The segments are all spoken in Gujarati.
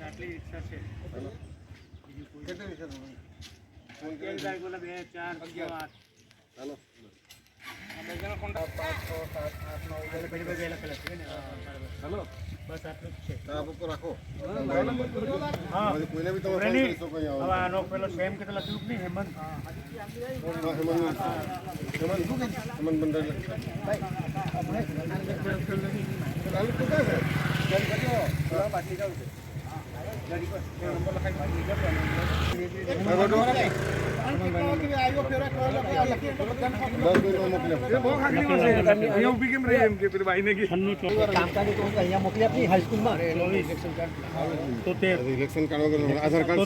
આટલી રિક્ષા છે. કેટલી રિક્ષા? 2 4 8. ચાલો. બસ આટલું જ છે. રાખો. કોઈને બી તમે હવે આનો પેલો સેમ કેટલા લખ્યું નહીં હેમંત ઇલેક્શન કાર્ડ આધાર કાર્ડ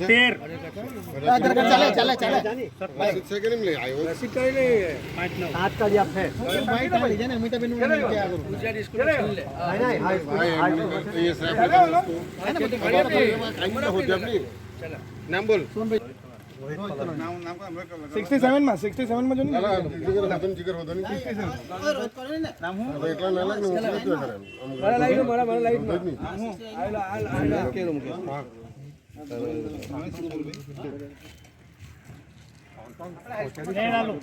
નામ બોલ 67 માં 67 માં જો ને જીગર હોતો ને 67 નામ હું એટલા ના લાગ ને મારા લાઈટ મારા લાઈટ હું આયલા કે રૂમ કે એ લાલો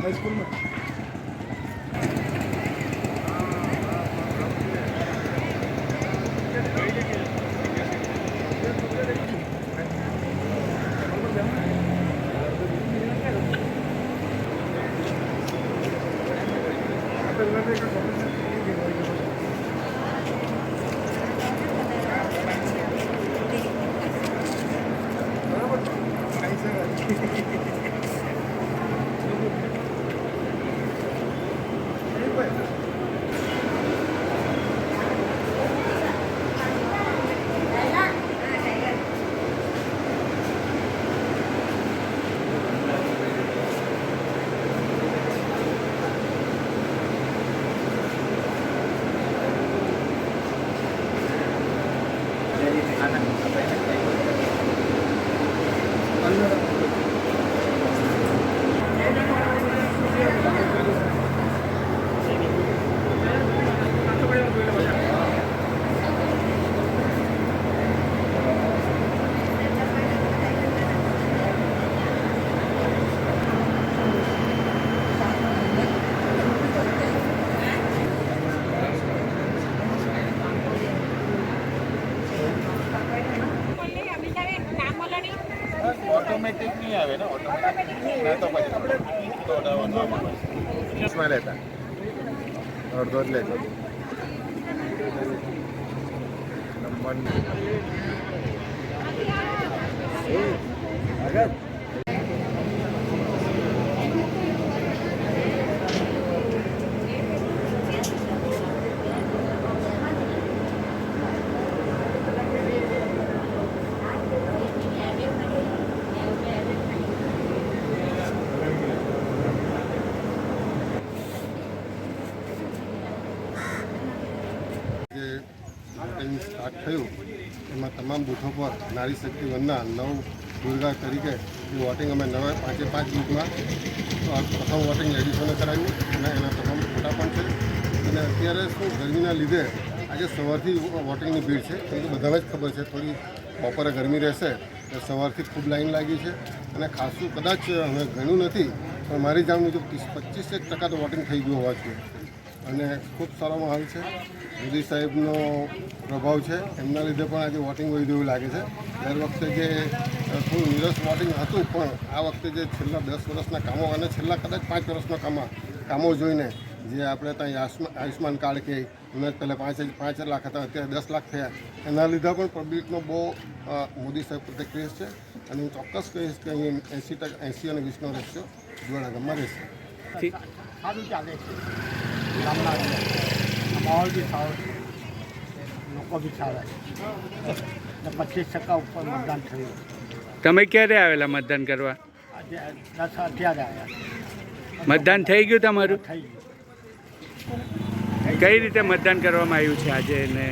હાઈ સ્કૂલ માં ऑटोमेटिक नहीं आवे ना ऑटोमेटिक नहीं तो પછી इसमें लेता और दूध लेता नंबर अगर સ્ટાર્ટ થયું એમાં તમામ બૂથો પર નારી શક્તિ વંદના 9 દુર્ગા તરીકે વોટિંગ અમે 5 બૂથમાં પ્રથમ વોટિંગ લેડીઝોને કરાવ્યું અને એના તમામ ફોટા પણ છે. અને અત્યારે શું ગરમીના લીધે આજે સવારથી વોટિંગની ભીડ છે કેમ કે બધાને જ ખબર છે થોડી બપોરે ગરમી રહેશે એટલે સવારથી ખૂબ લાઈન લાગી છે અને ખાસું કદાચ હવે ઘણું નથી પણ મારી જાણ મુજબ 25% તો વોટિંગ થઈ ગયું હોવા જોઈએ અને ખૂબ સારો માહોલ છે. મોદી સાહેબનો પ્રભાવ છે એમના લીધે પણ આજે વોટિંગ વધ્યું એવું લાગે છે. દર વખતે જે થોડું નિરસ વોટિંગ હતું પણ આ વખતે જે છેલ્લા 10 વર્ષના કામો અને છેલ્લા કદાચ 5 વર્ષના કામો જોઈને જે આપણે ત્યાં આયુષ્માન કાર્ડ કે એમને પહેલાં 5 લાખ હતા અત્યારે 10 લાખ થયા એના લીધે પણ પબ્લિકનો બહુ મોદી સાહેબ પ્રત્યે ક્રેઝ છે અને હું ચોક્કસ કહીશ કે અહીં 80 અને 20નો રેશિયો જોડા ગામમાં રહેશે. સારું ચાલે છે ગામમાં માહોલ બી સારો છે લોકો બી સારા છે 25% ઉપર મતદાન થયું. તમે ક્યારે આવેલા મતદાન કરવા? આજે 10 અત્યારે આવ્યા. મતદાન થઈ ગયું તમારું? થઈ ગયું. કઈ રીતે મતદાન કરવામાં આવ્યું છે આજે ને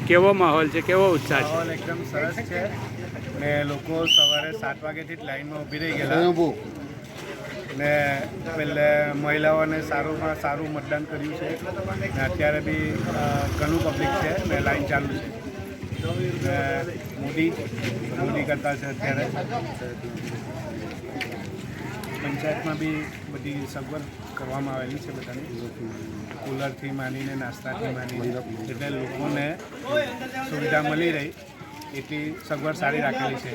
કેવો માહોલ છે, કેવો ઉત્સાહ છે? માહોલ એકદમ સરસ છે ને લોકો સવારે 7 વાગ્યાથી જ લાઈનમાં ઊભી રહી ગયેલા ને પહેલે મહિલાઓને સારું મતદાન કર્યું છે ને અત્યારે બી ઘણું પબ્લિક છે ને લાઈન ચાલુ છે ને મોદી કરતા છે અત્યારે પંચાયતમાં બી બધી સગવડ કરવામાં આવેલી છે બધાની કુલરથી માંડીને નાસ્તાથી માંડીને એટલે લોકોને સુવિધા મળી રહી એટલી સગવડ સારી રાખેલી છે.